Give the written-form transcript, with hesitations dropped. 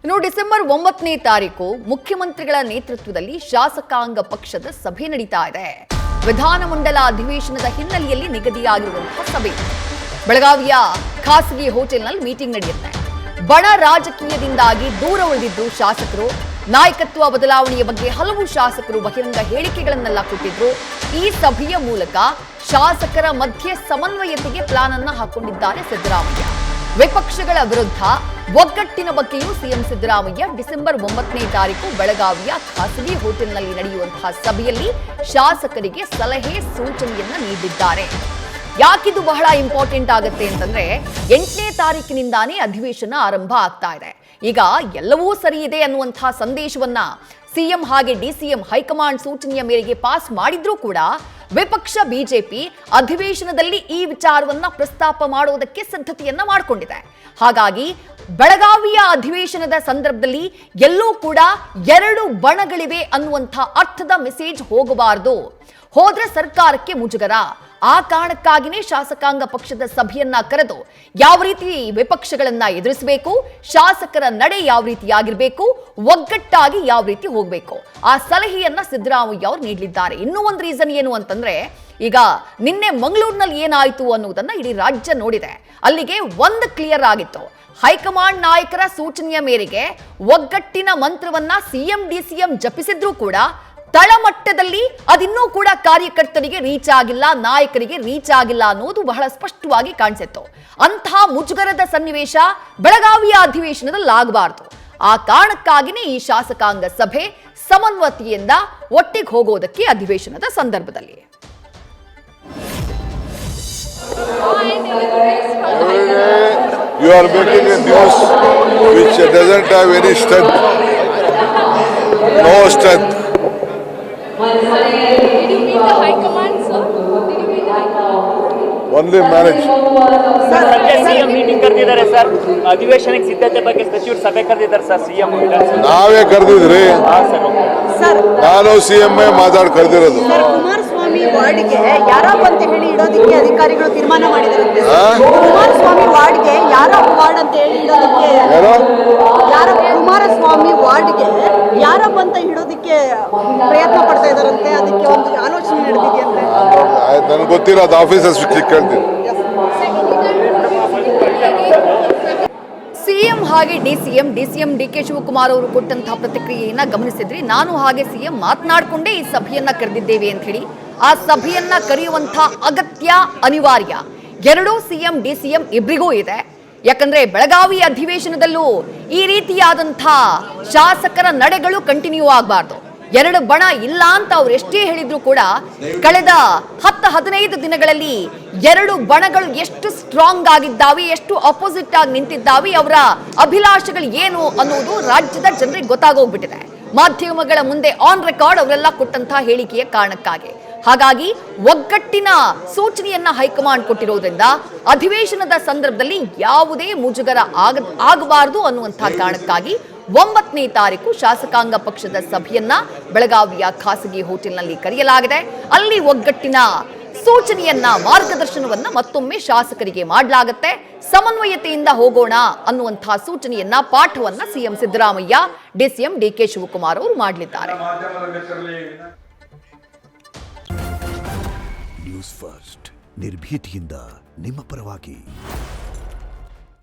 ಇನ್ನು ಡಿಸೆಂಬರ್ 9ನೇ ತಾರೀಕು ಮುಖ್ಯಮಂತ್ರಿಗಳ ನೇತೃತ್ವದಲ್ಲಿ ಶಾಸಕಾಂಗ ಪಕ್ಷದ ಸಭೆ ನಡೀತಾ ಇದೆ. ವಿಧಾನಮಂಡಲ ಅಧಿವೇಶನದ ಹಿನ್ನೆಲೆಯಲ್ಲಿ ನಿಗದಿಯಾಗಿರುವಂತಹ ಸಭೆ ಬೆಳಗಾವಿಯ ಖಾಸಗಿ ಹೋಟೆಲ್ನಲ್ಲಿ ಮೀಟಿಂಗ್ ನಡೆಯುತ್ತೆ. ಬಣ ರಾಜಕೀಯದಿಂದಾಗಿ ದೂರ ಉಳಿದಿದ್ದು ಶಾಸಕರು. ನಾಯಕತ್ವ ಬದಲಾವಣೆಯ ಬಗ್ಗೆ ಹಲವು ಶಾಸಕರು ಬಹಿರಂಗ ಹೇಳಿಕೆಗಳನ್ನೆಲ್ಲ ಕೊಟ್ಟಿದ್ರು. ಈ ಸಭೆಯ ಮೂಲಕ ಶಾಸಕರ ಮಧ್ಯೆ ಸಮನ್ವಯತೆಗೆ ಪ್ಲಾನ್ ಅನ್ನ ಹಾಕೊಂಡಿದ್ದಾರೆ ಸಿದ್ದರಾಮಯ್ಯ. ವಿಪಕ್ಷಗಳ ವಿರುದ್ಧ ಒಗ್ಗಟ್ಟಿನ ಬಗ್ಗೆಯೂ ಸಿಎಂ ಸಿದ್ದರಾಮಯ್ಯ ಡಿಸೆಂಬರ್ 9ನೇ ತಾರೀಕು ಬೆಳಗಾವಿಯ ಖಾಸಗಿ ಹೋಟೆಲ್ನಲ್ಲಿ ನಡೆಯುವಂತಹ ಸಭೆಯಲ್ಲಿ ಶಾಸಕರಿಗೆ ಸಲಹೆ ಸೂಚನೆಯನ್ನ ನೀಡಿದ್ದಾರೆ. ಯಾಕಿದು ಬಹಳ ಇಂಪಾರ್ಟೆಂಟ್ ಆಗುತ್ತೆ ಅಂತಂದ್ರೆ 8ನೇ ತಾರೀಕಿನಿಂದಾನೇ ಅಧಿವೇಶನ ಆರಂಭ ಆಗ್ತಾ ಇದೆ. ಈಗ ಎಲ್ಲವೂ ಸರಿ ಇದೆ ಅನ್ನುವಂತಹ ಸಂದೇಶವನ್ನ ಸಿಎಂ ಹಾಗೆ ಡಿಸಿಎಂ ಹೈಕಮಾಂಡ್ ಸೂಚನೆಯ ಮೇರೆಗೆ ಪಾಸ್ ಮಾಡಿದ್ರೂ ಕೂಡ ವಿಪಕ್ಷ ಬಿಜೆಪಿ ಅಧಿವೇಶನದಲ್ಲಿ ಈ ವಿಚಾರವನ್ನ ಪ್ರಸ್ತಾಪ ಮಾಡೋದಕ್ಕೆ ಸಿದ್ಧತೆಯನ್ನ ಮಾಡಿಕೊಂಡಿದೆ. ಹಾಗಾಗಿ ಬೆಳಗಾವಿಯ ಅಧಿವೇಶನದ ಸಂದರ್ಭದಲ್ಲಿ ಎಲ್ಲೂ ಕೂಡ ಎರಡು ಬಣಗಳಿವೆ ಅನ್ನುವಂಥ ಅರ್ಥದ ಮೆಸೇಜ್ ಹೋಗಬಾರದು. ಹೋದ್ರೆ ಸರ್ಕಾರಕ್ಕೆ ಮುಜುಗರ. ಆ ಕಾರಣಕ್ಕಾಗಿನೇ ಶಾಸಕಾಂಗ ಪಕ್ಷದ ಸಭೆಯನ್ನ ಕರೆದು ಯಾವ ರೀತಿ ವಿಪಕ್ಷಗಳನ್ನ ಎದುರಿಸಬೇಕು, ಶಾಸಕರ ನಡೆ ಯಾವ ರೀತಿಯಾಗಿರ್ಬೇಕು, ಒಗ್ಗಟ್ಟಾಗಿ ಯಾವ ರೀತಿ ಹೋಗಬೇಕು, ಆ ಸಲಹೆಯನ್ನ ಸಿದ್ದರಾಮಯ್ಯ ಅವರು ನೀಡಲಿದ್ದಾರೆ. ಇನ್ನೂ ಒಂದು ರೀಸನ್ ಏನು ಅಂತಂದ್ರೆ, ಈಗ ನಿನ್ನೆ ಮಂಗಳೂರಿನಲ್ಲಿ ಏನಾಯಿತು ಅನ್ನುವುದನ್ನ ಇಡೀ ರಾಜ್ಯ ನೋಡಿದೆ. ಅಲ್ಲಿಗೆ ಒಂದು ಕ್ಲಿಯರ್ ಆಗಿತ್ತು. ಹೈಕಮಾಂಡ್ ನಾಯಕರ ಸೂಚನೆಯ ಮೇರೆಗೆ ಒಗ್ಗಟ್ಟಿನ ಮಂತ್ರವನ್ನ ಸಿಎಂ ಡಿಸಿಎಂ ಜಪಿಸಿದ್ರೂ ಕೂಡ ತಳಮಟ್ಟದಲ್ಲಿ ಅದಿನ್ನೂ ಕೂಡ ಕಾರ್ಯಕರ್ತರಿಗೆ ರೀಚ್ ಆಗಿಲ್ಲ, ನಾಯಕರಿಗೆ ರೀಚ್ ಆಗಿಲ್ಲ ಅನ್ನೋದು ಬಹಳ ಸ್ಪಷ್ಟವಾಗಿ ಕಾಣಿಸಿತ್ತು. ಅಂತಹ ಮುಜುಗರದ ಸನ್ನಿವೇಶ ಬೆಳಗಾವಿಯ ಅಧಿವೇಶನದಲ್ಲಿ ಆಗಬಾರದು. ಆ ಕಾರಣಕ್ಕಾಗಿನೇ ಈ ಶಾಸಕಾಂಗ ಸಭೆ ಸಮನ್ವಯತೆಯಿಂದ ಒಟ್ಟಿಗೆ ಹೋಗೋದಕ್ಕೆ ಅಧಿವೇಶನದ ಸಂದರ್ಭದಲ್ಲಿ. You are making a news which doesn't have any strength. No strength. Did you meet the High Command, sir? Did you meet the High Command? Only manage. ಸಂಜೆ ಸಿಎಂ ಮೀಟಿಂಗ್ ಕರೆದಿದ್ದಾರೆ ಸರ್. ಅಧಿವೇಶನಕ್ಕೆ ಸಿದ್ಧತೆ ಬಗ್ಗೆ ಸಚಿವರು ಸಭೆ ಕರೆದಿದ್ದಾರೆ ಸರ್. ಸಿಎಂ ನಾವೇ ಕರೆದಿದ್ರಿ. ನಾನು ಸಿಎಂ ಮಾತಾಡಿ ಕರೆದಿರೋದು. ಕುಮಾರಸ್ವಾಮಿ ವಾರ್ಡ್ಗೆ ಯಾರಪ್ಪ ಅಂತ ಹೇಳಿ ಇಡೋದಕ್ಕೆ ಅಧಿಕಾರಿಗಳು ತೀರ್ಮಾನ ಮಾಡಿದ್ದಾರೆ. ಕುಮಾರಸ್ವಾಮಿ ವಾರ್ಡ್ಗೆ ಯಾರಪ್ಪ ವಾರ್ಡ್ ಅಂತ ಹೇಳಿ ಇಡೋದಕ್ಕೆ ಕುಮಾರಸ್ವಾಮಿ ವಾರ್ಡ್ಗೆ ಯಾರಪ್ಪ ಅಂತ ಇಡೋದಕ್ಕೆ ಪ್ರಯತ್ನ ಪಡ್ತಾ ಇದಾರಂತೆ. ಅದಕ್ಕೆ ಒಂದು ಆಲೋಚನೆ ನಡೆದಿದೆಯಂತೆ. ನನಗೆ ಗೊತ್ತಿಲ್ಲ, ಅದು ಆಫೀಸರ್ ಕೇಳ್ತೀನಿ. ಸಿಎಂ ಹಾಗೆ ಡಿಸಿಎಂ ಡಿಕೆ ಶಿವಕುಮಾರ್ ಅವರು ಕೊಟ್ಟಂತಹ ಪ್ರತಿಕ್ರಿಯೆಯನ್ನ ಗಮನಿಸಿದ್ರಿ. ನಾನು ಹಾಗೆ ಸಿಎಂ ಮಾತನಾಡಿಕೊಂಡೇ ಈ ಸಭೆಯನ್ನ ಕರೆದಿದ್ದೇವೆ ಅಂತ ಹೇಳಿ. ಆ ಸಭೆಯನ್ನ ಕರೆಯುವಂತಹ ಅಗತ್ಯ ಅನಿವಾರ್ಯ ಎರಡೂ ಸಿಎಂ ಡಿಸಿಎಂ ಇಬ್ಬರಿಗೂ ಇದೆ. ಯಾಕಂದ್ರೆ ಬೆಳಗಾವಿ ಅಧಿವೇಶನದಲ್ಲೂ ಈ ರೀತಿಯಾದಂಥ ಶಾಸಕರ ನಡೆಗಳು ಕಂಟಿನ್ಯೂ ಆಗಬಾರ್ದು. ಎರಡು ಬಣ ಇಲ್ಲ ಅಂತ ಅವ್ರು ಎಷ್ಟೇ ಹೇಳಿದ್ರು ಕೂಡ ಕಳೆದ 10-15 ದಿನಗಳಲ್ಲಿ ಎರಡು ಬಣಗಳು ಎಷ್ಟು ಸ್ಟ್ರಾಂಗ್ ಆಗಿದ್ದಾವೆ, ಎಷ್ಟು ಅಪೋಸಿಟ್ ಆಗಿ ನಿಂತಿದ್ದಾವೆ, ಅವರ ಅಭಿಲಾಷೆಗಳು ಏನು ಅನ್ನೋದು ರಾಜ್ಯದ ಜನರಿಗೆ ಗೊತ್ತಾಗೋಗ್ಬಿಟ್ಟಿದೆ. ಮಾಧ್ಯಮಗಳ ಮುಂದೆ ಆನ್ ರೆಕಾರ್ಡ್ ಅವರೆಲ್ಲ ಕೊಟ್ಟಂತಹ ಹೇಳಿಕೆಯ ಕಾರಣಕ್ಕಾಗಿ. ಹಾಗಾಗಿ ಒಗ್ಗಟ್ಟಿನ ಸೂಚನೆಯನ್ನ ಹೈಕಮಾಂಡ್ ಕೊಟ್ಟಿರೋದ್ರಿಂದ ಅಧಿವೇಶನದ ಸಂದರ್ಭದಲ್ಲಿ ಯಾವುದೇ ಮುಜುಗರ ಆಗಬಾರದು ಅನ್ನುವಂತಹ ಕಾರಣಕ್ಕಾಗಿ 9ನೇ ತಾರೀಕು ಶಾಸಕಾಂಗ ಪಕ್ಷದ ಸಭೆಯನ್ನ ಬೆಳಗಾವಿಯ ಖಾಸಗಿ ಹೋಟೆಲ್ನಲ್ಲಿ ಕರೆಯಲಾಗಿದೆ. ಅಲ್ಲಿ ಒಗ್ಗಟ್ಟಿನ ಸೂಚನೆಯನ್ನ, ಮಾರ್ಗದರ್ಶನವನ್ನ ಮತ್ತೊಮ್ಮೆ ಶಾಸಕರಿಗೆ ಮಾಡಲಾಗುತ್ತೆ. ಸಮನ್ವಯತೆಯಿಂದ ಹೋಗೋಣ ಅನ್ನುವಂತಹ ಸೂಚನೆಯನ್ನ, ಪಾಠವನ್ನ ಸಿಎಂ ಸಿದ್ದರಾಮಯ್ಯ, ಡಿಸಿಎಂ ಡಿಕೆ ಶಿವಕುಮಾರ್ ಅವರು ಮಾಡಲಿದ್ದಾರೆ. ನ್ಯೂಸ್ ಫಸ್ಟ್ ನಿರ್ಭೀತಿಯಿಂದ ನಿಮ್ಮ ಪರವಾಗಿ.